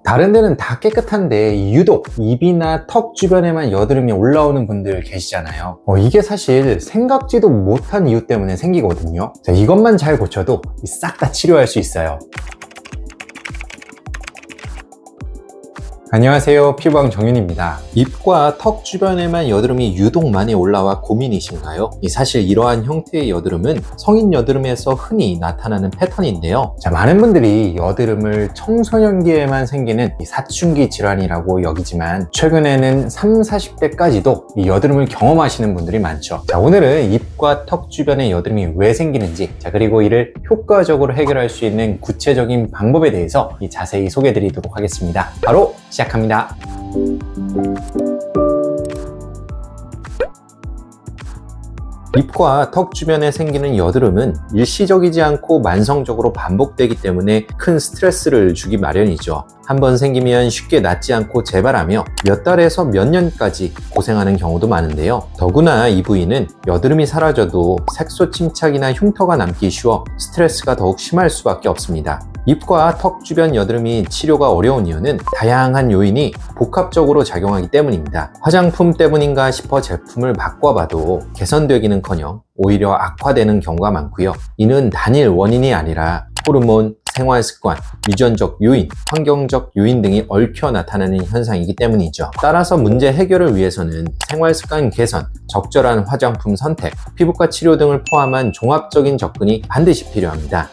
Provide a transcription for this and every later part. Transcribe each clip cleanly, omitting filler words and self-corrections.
다른 데는 다 깨끗한데 유독 입이나 턱 주변에만 여드름이 올라오는 분들 계시잖아요. 이게 사실 생각지도 못한 이유 때문에 생기거든요. 자, 이것만 잘 고쳐도 싹 다 치료할 수 있어요. 안녕하세요, 피부왕 정윤입니다. 입과 턱 주변에만 여드름이 유독 많이 올라와 고민이신가요? 사실 이러한 형태의 여드름은 성인 여드름에서 흔히 나타나는 패턴인데요. 자, 많은 분들이 여드름을 청소년기에만 생기는 사춘기 질환이라고 여기지만 최근에는 30, 40대까지도 이 여드름을 경험하시는 분들이 많죠. 자, 오늘은 입과 턱 주변에 여드름이 왜 생기는지, 자, 그리고 이를 효과적으로 해결할 수 있는 구체적인 방법에 대해서 자세히 소개해 드리도록 하겠습니다. 바로 시작합니다. 입과 턱 주변에 생기는 여드름은 일시적이지 않고 만성적으로 반복되기 때문에 큰 스트레스를 주기 마련이죠. 한번 생기면 쉽게 낫지 않고 재발하며 몇 달에서 몇 년까지 고생하는 경우도 많은데요. 더구나 이 부위는 여드름이 사라져도 색소 침착이나 흉터가 남기 쉬워 스트레스가 더욱 심할 수밖에 없습니다. 입과 턱 주변 여드름이 치료가 어려운 이유는 다양한 요인이 복합적으로 작용하기 때문입니다. 화장품 때문인가 싶어 제품을 바꿔봐도 개선되기는커녕 오히려 악화되는 경우가 많고요. 이는 단일 원인이 아니라 호르몬, 생활습관, 유전적 요인, 환경적 요인 등이 얽혀 나타나는 현상이기 때문이죠. 따라서 문제 해결을 위해서는 생활습관 개선, 적절한 화장품 선택, 피부과 치료 등을 포함한 종합적인 접근이 반드시 필요합니다.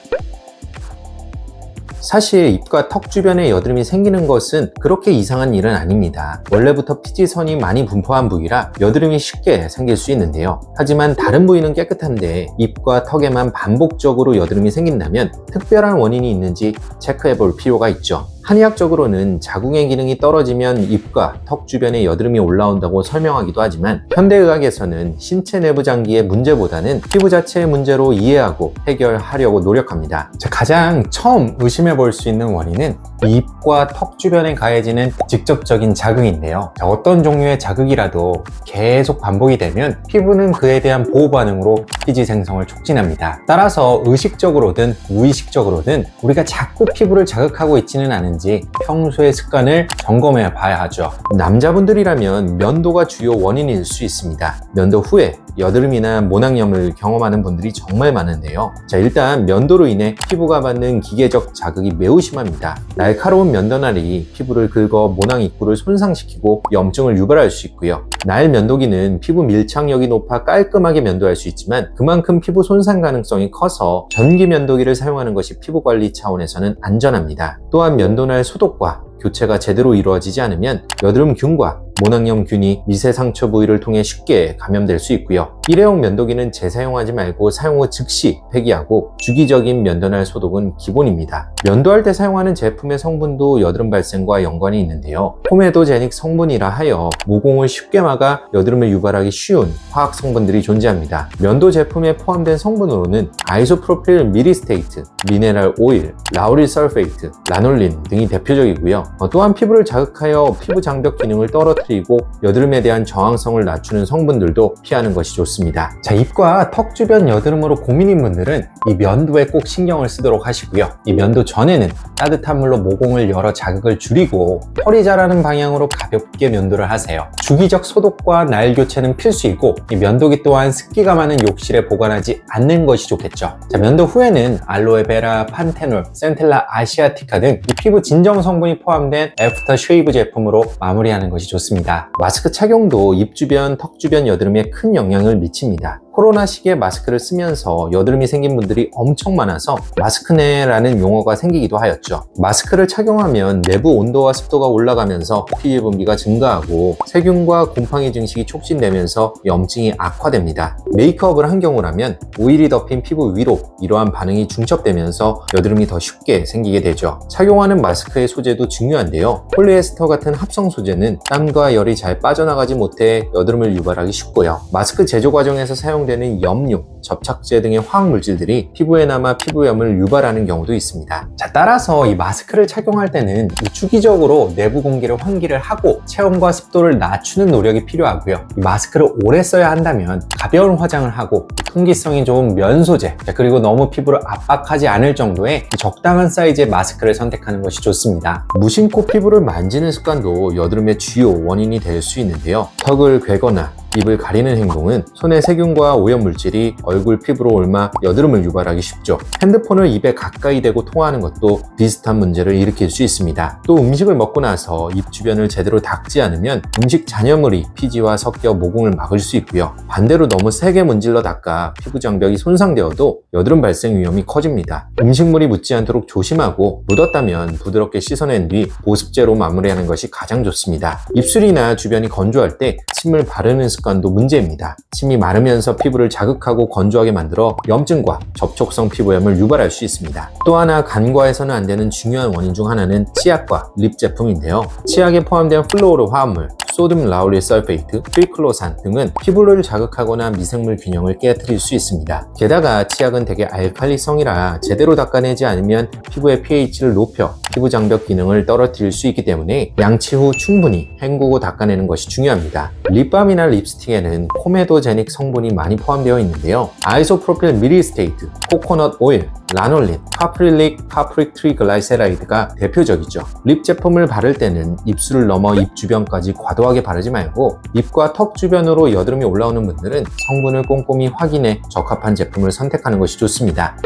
사실 입과 턱 주변에 여드름이 생기는 것은 그렇게 이상한 일은 아닙니다. 원래부터 피지선이 많이 분포한 부위라 여드름이 쉽게 생길 수 있는데요. 하지만 다른 부위는 깨끗한데 입과 턱에만 반복적으로 여드름이 생긴다면 특별한 원인이 있는지 체크해 볼 필요가 있죠. 한의학적으로는 자궁의 기능이 떨어지면 입과 턱 주변에 여드름이 올라온다고 설명하기도 하지만 현대의학에서는 신체 내부 장기의 문제보다는 피부 자체의 문제로 이해하고 해결하려고 노력합니다. 가장 처음 의심해 볼 수 있는 원인은 입과 턱 주변에 가해지는 직접적인 자극인데요. 어떤 종류의 자극이라도 계속 반복이 되면 피부는 그에 대한 보호 반응으로 피지 생성을 촉진합니다. 따라서 의식적으로든 무의식적으로든 우리가 자꾸 피부를 자극하고 있지는 않은지 평소의 습관을 점검해 봐야 하죠. 남자분들이라면 면도가 주요 원인일 수 있습니다. 면도 후에 여드름이나 모낭염을 경험하는 분들이 정말 많은데요. 자, 일단 면도로 인해 피부가 받는 기계적 자극이 매우 심합니다. 날카로운 면도날이 피부를 긁어 모낭 입구를 손상시키고 염증을 유발할 수 있고요. 날 면도기는 피부 밀착력이 높아 깔끔하게 면도할 수 있지만 그만큼 피부 손상 가능성이 커서 전기 면도기를 사용하는 것이 피부 관리 차원에서는 안전합니다. 또한 면도날 소독과 교체가 제대로 이루어지지 않으면 여드름균과 모낭염균이 미세 상처 부위를 통해 쉽게 감염될 수 있고요. 일회용 면도기는 재사용하지 말고 사용 후 즉시 폐기하고 주기적인 면도날 소독은 기본입니다. 면도할 때 사용하는 제품의 성분도 여드름 발생과 연관이 있는데요. 포메도제닉 성분이라 하여 모공을 쉽게 막아 여드름을 유발하기 쉬운 화학 성분들이 존재합니다. 면도 제품에 포함된 성분으로는 아이소프로필 미리스테이트, 미네랄 오일, 라우릴 설페이트, 라놀린 등이 대표적이고요. 또한 피부를 자극하여 피부 장벽 기능을 떨어뜨리고 여드름에 대한 저항성을 낮추는 성분들도 피하는 것이 좋습니다. 자, 입과 턱 주변 여드름으로 고민인 분들은 이 면도에 꼭 신경을 쓰도록 하시고요. 이 면도 전에는 따뜻한 물로 모공을 열어 자극을 줄이고 털이 자라는 방향으로 가볍게 면도를 하세요. 주기적 소독과 날 교체는 필수이고 이 면도기 또한 습기가 많은 욕실에 보관하지 않는 것이 좋겠죠. 자, 면도 후에는 알로에베라, 판테놀, 센텔라 아시아티카 등 이 피부 진정 성분이 포함된 애프터 쉐이브 제품으로 마무리하는 것이 좋습니다. 마스크 착용도 입 주변, 턱 주변 여드름에 큰 영향을 미칩니다. 코로나 시기에 마스크를 쓰면서 여드름이 생긴 분들이 엄청 많아서 마스크네라는 용어가 생기기도 하였죠. 마스크를 착용하면 내부 온도와 습도가 올라가면서 피부 분비가 증가하고 세균과 곰팡이 증식이 촉진되면서 염증이 악화됩니다. 메이크업을 한 경우라면 오일이 덮인 피부 위로 이러한 반응이 중첩되면서 여드름이 더 쉽게 생기게 되죠. 착용하는 마스크의 소재도 중요한데요. 폴리에스터 같은 합성 소재는 땀과 열이 잘 빠져나가지 못해 여드름을 유발하기 쉽고요. 마스크 제조 과정에서 사용 사용되는 염료, 접착제 등의 화학물질들이 피부에 남아 피부염을 유발하는 경우도 있습니다. 자, 따라서 이 마스크를 착용할 때는 주기적으로 내부 공기를 환기를 하고 체온과 습도를 낮추는 노력이 필요하고요. 이 마스크를 오래 써야 한다면 가벼운 화장을 하고 통기성이 좋은 면 소재, 그리고 너무 피부를 압박하지 않을 정도의 적당한 사이즈의 마스크를 선택하는 것이 좋습니다. 무심코 피부를 만지는 습관도 여드름의 주요 원인이 될 수 있는데요. 턱을 괴거나 입을 가리는 행동은 손의 세균과 오염물질이 얼굴 피부로 옮아 여드름을 유발하기 쉽죠. 핸드폰을 입에 가까이 대고 통화하는 것도 비슷한 문제를 일으킬 수 있습니다. 또 음식을 먹고 나서 입 주변을 제대로 닦지 않으면 음식 잔여물이 피지와 섞여 모공을 막을 수 있고요. 반대로 너무 세게 문질러 닦아 피부 장벽이 손상되어도 여드름 발생 위험이 커집니다. 음식물이 묻지 않도록 조심하고 묻었다면 부드럽게 씻어낸 뒤 보습제로 마무리하는 것이 가장 좋습니다. 입술이나 주변이 건조할 때 침을 바르는 습관도 문제입니다. 침이 마르면서 피부를 자극하고 건조하게 만들어 염증과 접촉성 피부염을 유발할 수 있습니다. 또 하나 간과해서는 안 되는 중요한 원인 중 하나는 치약과 립 제품인데요. 치약에 포함된 플로우르 화합물, 소듐 라우릴 설페이트, 트리클로산 등은 피부를 자극하거나 미생물 균형을 깨뜨릴 수 있습니다. 게다가 치약은 대개 알칼리성이라 제대로 닦아내지 않으면 피부의 pH를 높여 피부 장벽 기능을 떨어뜨릴 수 있기 때문에 양치 후 충분히 헹구고 닦아내는 것이 중요합니다. 립밤이나 립스틱에는 코메도제닉 성분이 많이 포함되어 있는데요. 아이소프로필 미릴스테이트, 코코넛 오일, 라놀린, 파프릴릭, 파프릭 트리글라이세라이드가 대표적이죠. 립 제품을 바를 때는 입술을 넘어 입 주변까지 과도하게 바르지 말고 입과 턱 주변으로 여드름이 올라오는 분들은 성분을 꼼꼼히 확인해 적합한 제품을 선택하는 것이 좋습니다.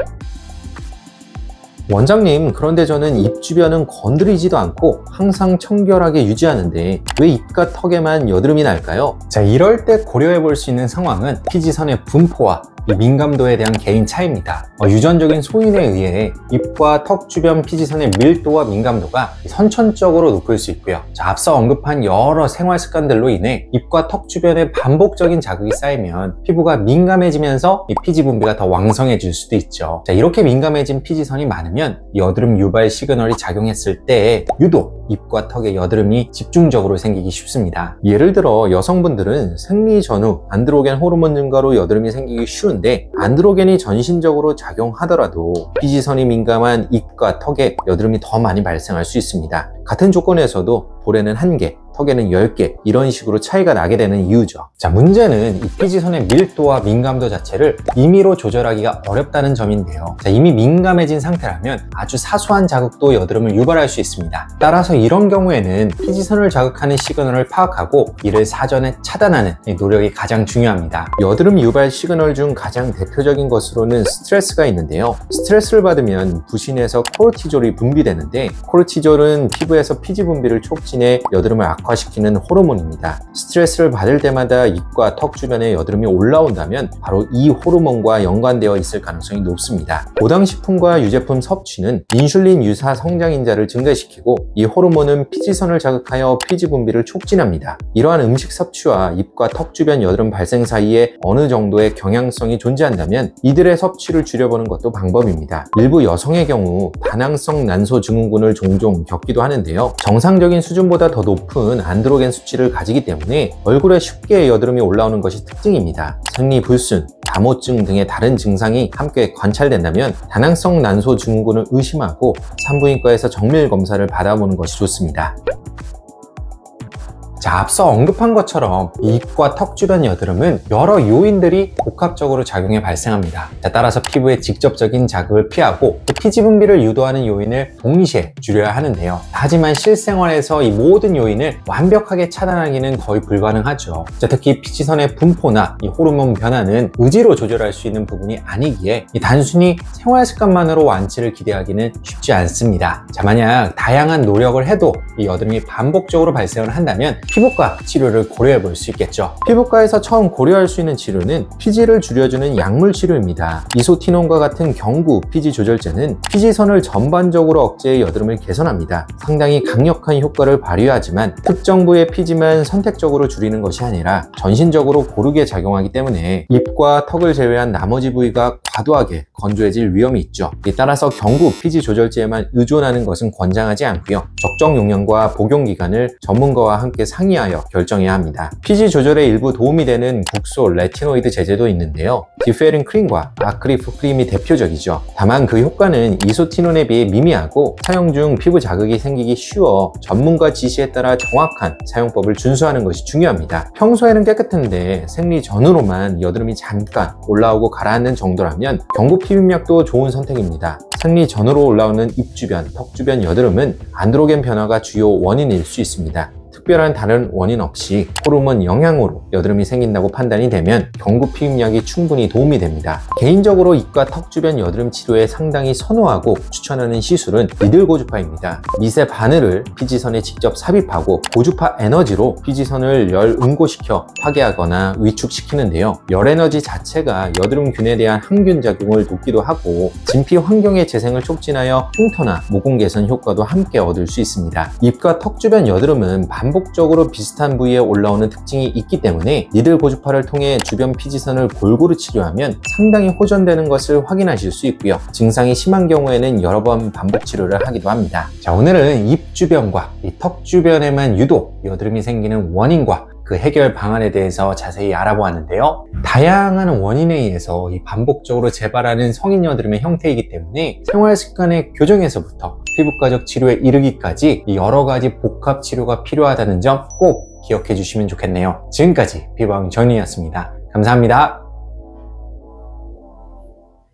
원장님, 그런데 저는 입 주변은 건드리지도 않고 항상 청결하게 유지하는데 왜 입과 턱에만 여드름이 날까요? 자, 이럴 때 고려해 볼 수 있는 상황은 피지선의 분포와 이 민감도에 대한 개인 차이입니다. 유전적인 소인에 의해 입과 턱 주변 피지선의 밀도와 민감도가 선천적으로 높을 수 있고요. 자, 앞서 언급한 여러 생활 습관들로 인해 입과 턱 주변에 반복적인 자극이 쌓이면 피부가 민감해지면서 이 피지 분비가 더 왕성해질 수도 있죠. 자, 이렇게 민감해진 피지선이 많으면 여드름 유발 시그널이 작용했을 때 유독 입과 턱에 여드름이 집중적으로 생기기 쉽습니다. 예를 들어 여성분들은 생리 전후 안드로겐 호르몬 증가로 여드름이 생기기 쉬운 안드로겐이 전신적으로 작용하더라도 피지선이 민감한 입과 턱에 여드름이 더 많이 발생할 수 있습니다. 같은 조건에서도 볼에는 1개, 턱에는 10개 이런 식으로 차이가 나게 되는 이유죠. 자, 문제는 이 피지선의 밀도와 민감도 자체를 임의로 조절하기가 어렵다는 점인데요. 자, 이미 민감해진 상태라면 아주 사소한 자극도 여드름을 유발할 수 있습니다. 따라서 이런 경우에는 피지선을 자극하는 시그널을 파악하고 이를 사전에 차단하는 노력이 가장 중요합니다. 여드름 유발 시그널 중 가장 대표적인 것으로는 스트레스가 있는데요. 스트레스를 받으면 부신에서 코르티졸이 분비되는데 코르티졸은 피부에서 피지 분비를 촉진해 여드름을 악화시키는 호르몬입니다. 스트레스를 받을 때마다 입과 턱 주변에 여드름이 올라온다면 바로 이 호르몬과 연관되어 있을 가능성이 높습니다. 고당식품과 유제품 섭취는 인슐린 유사 성장인자를 증가시키고 이 호르몬은 피지선을 자극하여 피지 분비를 촉진합니다. 이러한 음식 섭취와 입과 턱 주변 여드름 발생 사이에 어느 정도의 경향성이 존재한다면 이들의 섭취를 줄여보는 것도 방법입니다. 일부 여성의 경우 다낭성 난소 증후군을 종종 겪기도 하는데요. 정상적인 수준보다 더 높은 안드로겐 수치를 가지기 때문에 얼굴에 쉽게 여드름이 올라오는 것이 특징입니다. 생리불순, 다모증 등의 다른 증상이 함께 관찰된다면 다낭성 난소 증후군을 의심하고 산부인과에서 정밀 검사를 받아보는 것이 좋습니다. 자, 앞서 언급한 것처럼 입과 턱 주변 여드름은 여러 요인들이 복합적으로 작용해 발생합니다. 자, 따라서 피부에 직접적인 자극을 피하고 피지 분비를 유도하는 요인을 동시에 줄여야 하는데요. 하지만 실생활에서 이 모든 요인을 완벽하게 차단하기는 거의 불가능하죠. 자, 특히 피지선의 분포나 이 호르몬 변화는 의지로 조절할 수 있는 부분이 아니기에 단순히 생활 습관만으로 완치를 기대하기는 쉽지 않습니다. 자, 만약 다양한 노력을 해도 이 여드름이 반복적으로 발생을 한다면 피부과 치료를 고려해 볼 수 있겠죠. 피부과에서 처음 고려할 수 있는 치료는 피지를 줄여주는 약물 치료입니다. 이소티논과 같은 경구 피지 조절제는 피지선을 전반적으로 억제해 여드름을 개선합니다. 상당히 강력한 효과를 발휘하지만 특정 부의 피지만 선택적으로 줄이는 것이 아니라 전신적으로 고르게 작용하기 때문에 입과 턱을 제외한 나머지 부위가 과도하게 건조해질 위험이 있죠. 따라서 경구 피지 조절제에만 의존하는 것은 권장하지 않고요. 적정 용량과 복용 기간을 전문가와 함께 상의하여 결정해야 합니다. 피지 조절에 일부 도움이 되는 국소 레티노이드 제제도 있는데요. 디페린 크림과 아크리프 크림이 대표적이죠. 다만 그 효과는 이소티논에 비해 미미하고 사용 중 피부 자극이 생기기 쉬워 전문가 지시에 따라 정확한 사용법을 준수하는 것이 중요합니다. 평소에는 깨끗한데 생리 전후로만 여드름이 잠깐 올라오고 가라앉는 정도라면 경구 피부약도 좋은 선택입니다. 생리 전후로 올라오는 입 주변, 턱 주변 여드름은 안드로겐 변화가 주요 원인일 수 있습니다. 특별한 다른 원인 없이 호르몬 영향으로 여드름이 생긴다고 판단이 되면 경구 피임약이 충분히 도움이 됩니다. 개인적으로 입과 턱 주변 여드름 치료에 상당히 선호하고 추천하는 시술은 니들 고주파입니다. 미세 바늘을 피지선에 직접 삽입하고 고주파 에너지로 피지선을 열 응고시켜 파괴하거나 위축시키는데요. 열 에너지 자체가 여드름균에 대한 항균 작용을 돕기도 하고 진피 환경의 재생을 촉진하여 흉터나 모공 개선 효과도 함께 얻을 수 있습니다. 입과 턱 주변 여드름은 반복적으로 비슷한 부위에 올라오는 특징이 있기 때문에 니들 고주파를 통해 주변 피지선을 골고루 치료하면 상당히 호전되는 것을 확인하실 수 있고요. 증상이 심한 경우에는 여러 번 반복 치료를 하기도 합니다. 자, 오늘은 입 주변과 이 턱 주변에만 유독 여드름이 생기는 원인과 그 해결 방안에 대해서 자세히 알아보았는데요. 다양한 원인에 의해서 이 반복적으로 재발하는 성인 여드름의 형태이기 때문에 생활 습관의 교정에서부터 피부과적 치료에 이르기까지 여러 가지 복합 치료가 필요하다는 점 꼭 기억해 주시면 좋겠네요. 지금까지 피부왕 전이었습니다. 감사합니다.